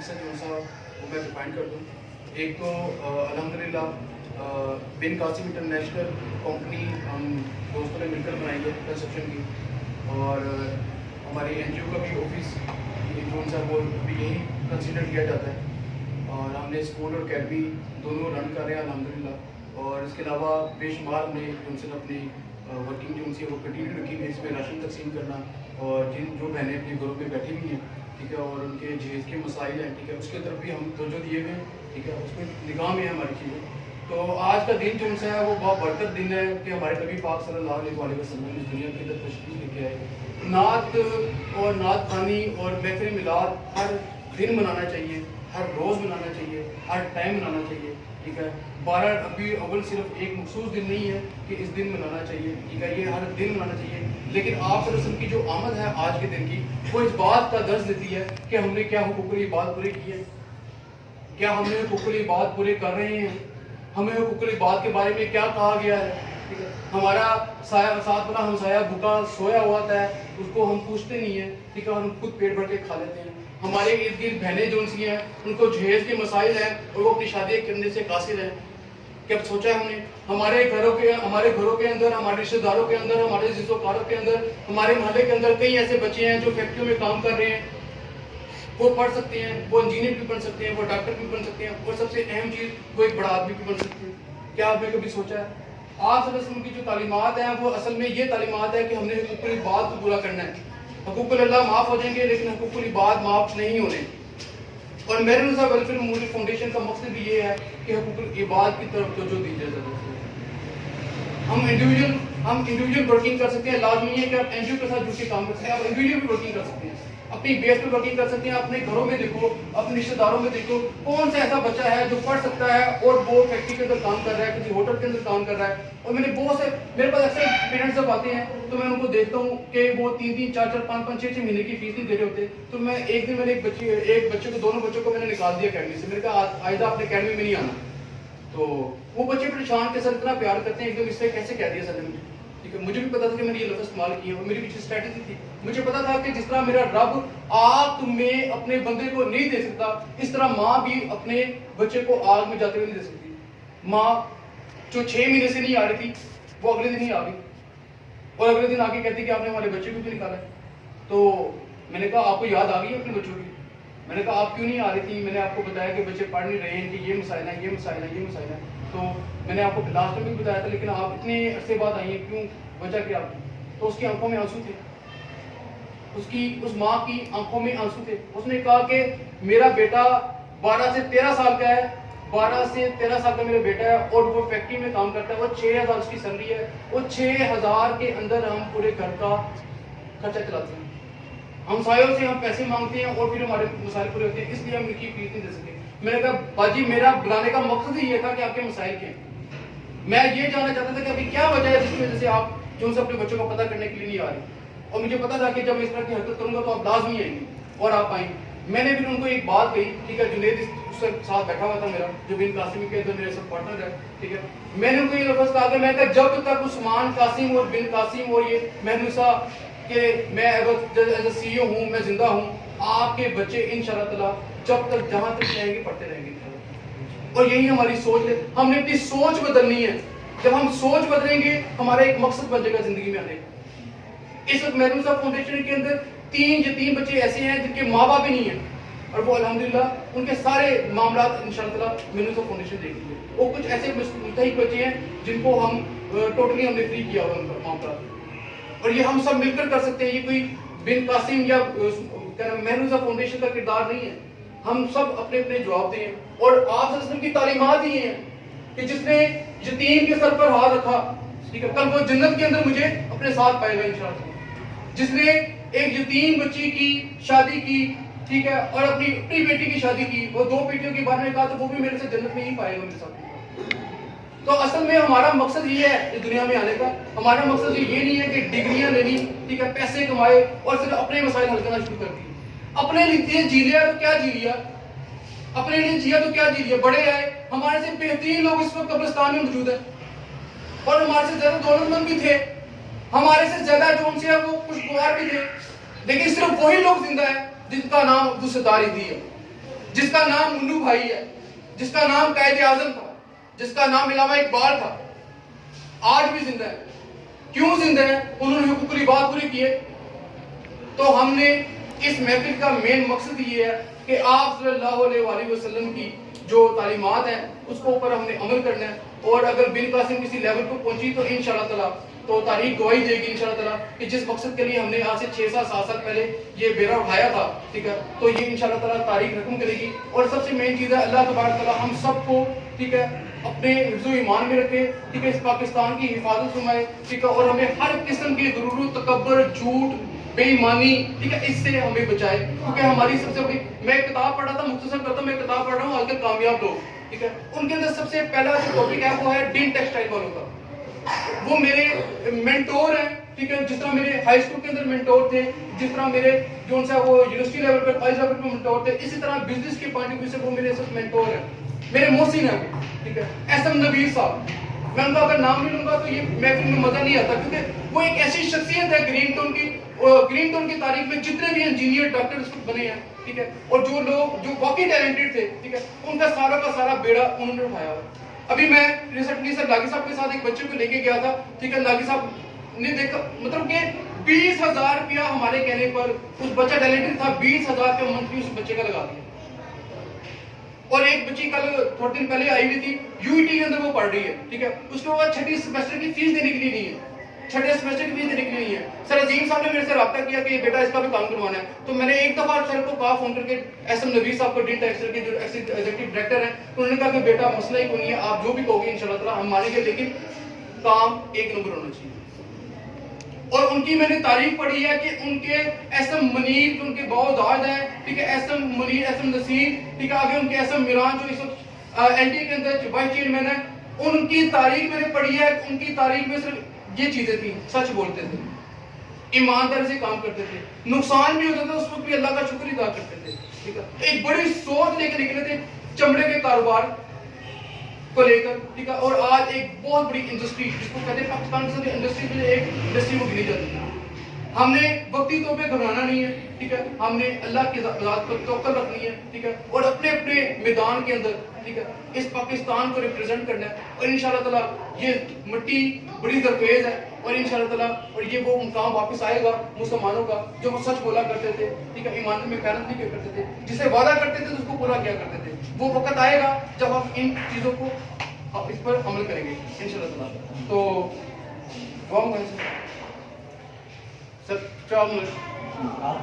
मकसद जो सा वो मैं डिफाइन कर दूँ। एक तो अल्हम्दुलिल्लाह बिन कासिम इंटरनेशनल कंपनी हम दोस्तों ने मिलकर बनाई है कंस्ट्रक्शन की, और हमारी एनजीओ का भी ऑफिस जो सा वो भी यही कंसिडर किया जाता है, और हमने स्कूल और अकेडमी दोनों रन कर रहे हैं अल्हम्दुलिल्लाह। और इसके अलावा बेशुमार हमने उनसे अपनी वर्किंग जो उनसे वो कंटिन्यू रखी है, इसमें राशन तकसीम करना, और जो बहनें अपने घरों में बैठी हुई हैं, ठीक है, और उनके जहेज़ के मसाइल हैं, ठीक है, उसके तरफ भी हम तवज्जो दिए हुए हैं, ठीक है, उसमें निगाह में है हमारी चीज़ें। तो आज का दिन जो उनसे है वो बहुत बरकत दिन है कि हमारे नबी पाक सल्लल्लाहु अलैहि वसल्लम इस दुनिया के अंदर तशरीफ़ लेके आए। नात और नात खानी और महफ़िल मिलाद हर दिन मनाना चाहिए, हर रोज़ मनाना चाहिए, हर टाइम मनाना चाहिए, ठीक है। 12 रबीउल अव्वल सिर्फ एक मखसूस दिन नहीं है कि इस दिन मनाना चाहिए, ठीक है, ये हर दिन मनाना चाहिए। लेकिन आप सल्लल्लाहु अलैहि वसल्लम की जो आमद है आज के दिन की, वो इस बात का दर्ज देती है कि हमने क्या हुकूकुल इबाद पूरे किए, क्या हमने हुकूकुल इबाद पूरे कर रहे हैं, हमें हुकूकुल इबाद के बारे में क्या कहा गया है, ठीक है। हमारा साथ वाला हमसाया भूखा सोया हुआ था, उसको हम पूछते नहीं है, ठीक है, हम खुद पेट भर के खा लेते हैं। हमारे इर्द गिर्द बहनें जो सी हैं उनको जहेज के मसाइल हैं और वो अपनी शादी करने से कासिर हैं। क्या सोचा है हमने? हमारे घरों के अंदर, हमारे रिश्तेदारों के अंदर, हमारे रिश्तेदारों के अंदर, हमारे मोहल्ले के अंदर कई ऐसे बच्चे हैं जो फैक्ट्रियों में काम कर रहे हैं, वो पढ़ सकते हैं, वो इंजीनियर भी बन सकते हैं, वो डॉक्टर भी बन सकते हैं, और सबसे अहम चीज़ वो एक बड़ा आदमी भी बन सकते हैं। क्या आपने कभी सोचा है? आप सल्लल्लाहु अलैहि वसल्लम की जो तालीमात हैं वो असल में ये तालीमात है कि हमने हुकूकुल इबाद को पूरा करना है। हुकूकुल अल्लाह माफ़ हो जाएंगे लेकिन हुकूकुल इबाद माफ़ नहीं होने। और मेरे अनुसार वेलफेयर मेमोरियल फाउंडेशन का मकसद भी ये है कि हुकूकुल इबाद की तरफ तवज्जो दी जाए। हम इंडिविजुअल वर्किंग कर सकते हैं, लाजमी है कि आप एनजीओ के साथ जुड़ के काम कर सकते हैं, आप इंडिविजुअल भी वर्किंग कर सकते हैं, अपनी बेस पर वर्किंग कर सकते हैं। अपने घरों में देखो, अपने रिश्तेदारों में देखो, कौन सा ऐसा बच्चा है जो पढ़ सकता है और वो फैक्ट्री के अंदर काम कर रहा है, किसी होटल के अंदर काम कर रहा है। और मेरे पास अक्सर पेरेंट्स जब आते हैं तो मैं उनको देखता हूँ कि वो 3-3, 4-4, 5-5, 6-6 महीने की फीस नहीं दे रहे होते। तो मैं एक दिन मैंने एक बच्चे को, दोनों बच्चों को मैंने निकाल दिया अकेडमी से। मैंने कहा आइंदा आपने अकेडमी में नहीं आना। तो वो बच्चे परेशान के सर इतना प्यार करते हैं, एकदम इससे कैसे कह दिया सर ने मुझे, ठीक है। मुझे भी पता था कि मैंने ये लफ्ज़ इस्तेमाल किया और मेरी पीछे स्ट्रेटजी थी। मुझे पता था कि जिस तरह मेरा रब आग में अपने बंदे को नहीं दे सकता, इस तरह माँ भी अपने बच्चे को आग में जाते हुए नहीं दे सकती। माँ जो 6 महीने से नहीं आ रही थी वो अगले दिन ही आ गई और अगले दिन आके कहती कि आपने हमारे बच्चे को क्यों निकाला है। तो मैंने कहा आपको याद आ गई है अपने बच्चों की? मैंने कहा आप क्यों नहीं आ रही थी? मैंने आपको बताया कि बच्चे पढ़ नहीं रहे हैं, कि ये मसाइल है, ये मसाइल है, ये मसाइल है। तो मैंने आपको लास्ट में भी बताया था, लेकिन आप इतने अरसे बाद आई हैं, क्यों, वजह क्या? तो उसकी आंखों में आंसू थे, उस माँ की आंखों में आंसू थे। उसने कहा कि मेरा बेटा 12 से 13 साल का है, 12 से 13 साल का मेरा बेटा है और वो फैक्ट्री में काम करता है, वो 6000 उसकी सैलरी है, वो 6000 के अंदर हम पूरे घर का खर्चा चलाते हैं। हमसायों से हम पैसे मांगते हैं और फिर हमारे मसाइल पूरे होते हैं, इसलिए हम इनकी फीस नहीं दे सकते। मैंने कहा बाजी मेरा बुलाने का मकसद ही ये था कि आपके मसाइल क्या हैं। मैं ये जानना चाहता था कि अभी क्या वजह है जिसकी वजह से आप जो उनसे अपने बच्चों को पता करने के लिए नहीं आ रही। और मुझे पता था कि जब मैं इस तरह की हरकत करूंगा तो आप लाजमी आएंगे और आप आएंगे। मैंने फिर उनको एक बात कही, ठीक है, जुनेद उसके साथ बैठा हुआ था मेरा, जो बिन कासिम के अंदर मेरे सब पार्टनर है, ठीक है। मैंने उनको ये लफ्ज़ कहा कि मैं जब तक उस्मान कासिम और बिन कासिम और ये महनूसा कि मैं एज ए CEO हूँ, मैं जिंदा हूँ, आपके बच्चे इंशाअल्लाह जब तक जहाँ तक जाएंगे पढ़ते रहेंगे। और यही हमारी सोच है, हमने अपनी सोच बदलनी है। जब हम सोच बदलेंगे हमारा एक मकसद बन जाएगा जिंदगी में आने का। इस वक्त महनूसा फाउंडेशन के अंदर 3 यतीम बच्चे ऐसे हैं जिनके माँ बाप भी नहीं है, और वो अल्हम्दुलिल्लाह उनके सारे मामला इंशाअल्लाह महनूसा फाउंडेशन देखेंगे। वो कुछ ऐसे मुस्तहिक बच्चे हैं जिनको हम टोटली हमने फ्री किया हुआ उनका मामला, और ये हम सब मिलकर कर सकते हैं। ये कोई बिन कासिम या महनूसा फाउंडेशन का किरदार नहीं है। हम सब अपने अपने जवाब दें। और आप सल्लल्लाहु अलैहि वसल्लम की तालीमात ही हैं कि जिसने यतीम के सर पर हाथ रखा, ठीक है, कल वो जन्नत के अंदर मुझे अपने साथ पाएगा इंशाअल्लाह। जिसने एक यतीम बच्ची की शादी की, ठीक है, और अपनी बेटी की शादी की, वो 2 बेटियों के बारे में कहा, तो वो भी मेरे से जन्नत में ही पाएगा मेरे साथ। तो असल में हमारा मकसद ये है इस दुनिया में आने का। हमारा मकसद ये नहीं है कि डिग्रियां लेनी, ठीक है, पैसे कमाए और सिर्फ अपने मसाइल हल करना शुरू कर दिए। अपने लिए जी लिया तो क्या जी लिया, अपने लिए जिया तो क्या जी लिया। बड़े आए, हमारे से बेहतरीन लोग इस वक्त कब्रिस्तान में मौजूद है और हमारे से ज्यादा दौलतमंद भी थे, हमारे से ज्यादा जो उनसे वो खुशगवार भी थे, लेकिन सिर्फ वही लोग जिंदा है जिनका नाम अब्दुल सत्तार ही है। जिसका नाम मुन्नू भाई है, जिसका नाम कायदे आजम था, जिसका नाम इलामा इकबाल था, आज भी जिंदा है। क्यों जिंदा है? उन्होंने हुकूक लिबास पूरी किए। तो हमने इस महफिल का मेन मकसद ये है कि आप सल्लल्लाहु अलैहि वसल्लम की जो तालीमात हैं उसको ऊपर हमने अमल करना है। और अगर बिन कासिम किसी लेवल पर पहुंची तो इंशाअल्लाह ताला तो तारीख गवाही देगी इंशाअल्लाह ताला कि जिस मकसद के लिए हमने आज से 6-7 साल पहले ये बेड़ा उठाया था, ठीक है, तो ये इंशाअल्लाह ताला तारीख रकम करेगी। और सबसे मेन चीज़ है अल्लाह तबारक ताला हम सबको, ठीक है, अपने हिफ्ज़ो ईमान में रखे, ठीक है, इस पाकिस्तान की हिफाजत फरमाए, ठीक है, और हमें हर किस्म की गुरूर, तकब्बुर, झूठ, बेईमानी, ठीक है, इससे हमें बचाए। क्योंकि हमारी सबसे बड़ी, मैं एक किताब पढ़ा था, मुख्तसर करता हूं, मैं किताब पढ़ रहा हूँ आजकल कामयाब लोग, ठीक है, उनके अंदर सबसे पहला जो टॉपिक है वो है डिन टेक्सटाइल वालों का। वो मेरे मेंटोर हैं, ठीक है, जिस तरह मेरे हाई स्कूल के अंदर मेंटोर थे, जिस तरह मेरे जो सा वो यूनिवर्सिटी लेवल पर, कॉलेज लेवल पर मेंटोर थे, इसी तरह बिजनेस के पॉइंट ऑफ व्यू से वो मेरे सब मेंटोर हैं, मेरे मोहसिन हैं, ठीक है, एसएम नबीर साहब। मैं उनका अगर नाम नहीं लूंगा तो ये महफिल में मजा नहीं आता, क्योंकि वो एक ऐसी शख्सियत है ग्रीन टोन की तारीख में जितने भी इंजीनियर, डॉक्टर इस वक्त बने हैं, ठीक है, और जो लोग जो वाकई टैलेंटेड थे, ठीक है, उनका सारा का सारा बेड़ा उन्होंने उठाया। अभी मैं रिसेंटली सर लागी साहब के साथ एक बच्चे को लेके गया था, ठीक है, लागी साहब ने देखा, मतलब कि 20,000 रुपया हमारे कहने पर, उस बच्चा टैलेंटेड था, 20,000 रुपया मंथली उस बच्चे का लगा दिया। और एक बच्ची कल थोड़े दिन पहले आई हुई थी, यूईटी के अंदर वो पढ़ रही है, ठीक है, उसके बाद छठी सेमेस्टर की फीस देने के लिए नहीं है, छठे सेमेस्टर की फीस देने के लिए नहीं है। सर अजीम साहब ने मेरे से रब्ता किया कि बेटा इसका भी काम करवाना है, तो मैंने एक दफा सर को कहा फोन करके, एसएम नबीर साहब को, डीन टेक्सटाइल के जो एग्जीक्यूटिव डायरेक्टर हैं, उन्होंने कहा कि बेटा मसला ही कोई नहीं है, आप जो भी कहोगे इंशाल्लाह ताला हम मानेंगे, लेकिन काम एक नंबर होना चाहिए। और उनकी मैंने तारीफ पढ़ी है कि उनके एसएम मनीर जो उनके बहुत दाद हैं, ठीक है, एसएम मनीर, एसएम नसीर, ठीक है, आगे उनके एसएम मिरान जो इस वक्त एलटी के अंदर वाइस चेयरमैन है, उनकी तारीख मैंने पढ़ी है। उनकी तारीख में सिर्फ ये चीजें थी, सच बोलते थे, ईमानदारी से काम करते थे, नुकसान भी होता था उस वक्त भी अल्लाह का शुक्र अदा करते थे, ठीक है, एक बड़ी सोच लेकर निकले थे चमड़े के कारोबार को लेकर, ठीक है, और आज एक बहुत बड़ी इंडस्ट्री जिसको कहते हैं पाकिस्तान की सबसे इंडस्ट्री में एक इंडस्ट्री को गिनी जाती है। हमने वक्ती तौर पे घबराना नहीं है, ठीक है, हमने अल्लाह की ज़ात पर तवक्कुल रखनी है, ठीक है, और अपने अपने मैदान के अंदर, ठीक है, इस पाकिस्तान को रिप्रेजेंट करना है। और इंशाल्लाह ताला ये मिट्टी बड़ी दरपेज है, और इंशाल्लाह ताला और ये वो मुकाम वापस आएगा मुसलमानों का जो वो सच बोला करते थे, ठीक है, ईमान में खयानत नहीं किया करते थे, जिसे वादा करते थे तो उसको पूरा किया करते थे। वो वक्त आएगा जब हम इन चीज़ों को इस पर अमल करेंगे इंशाल्लाह ताला। तो दुआ मांगें सर, 4 मिनट।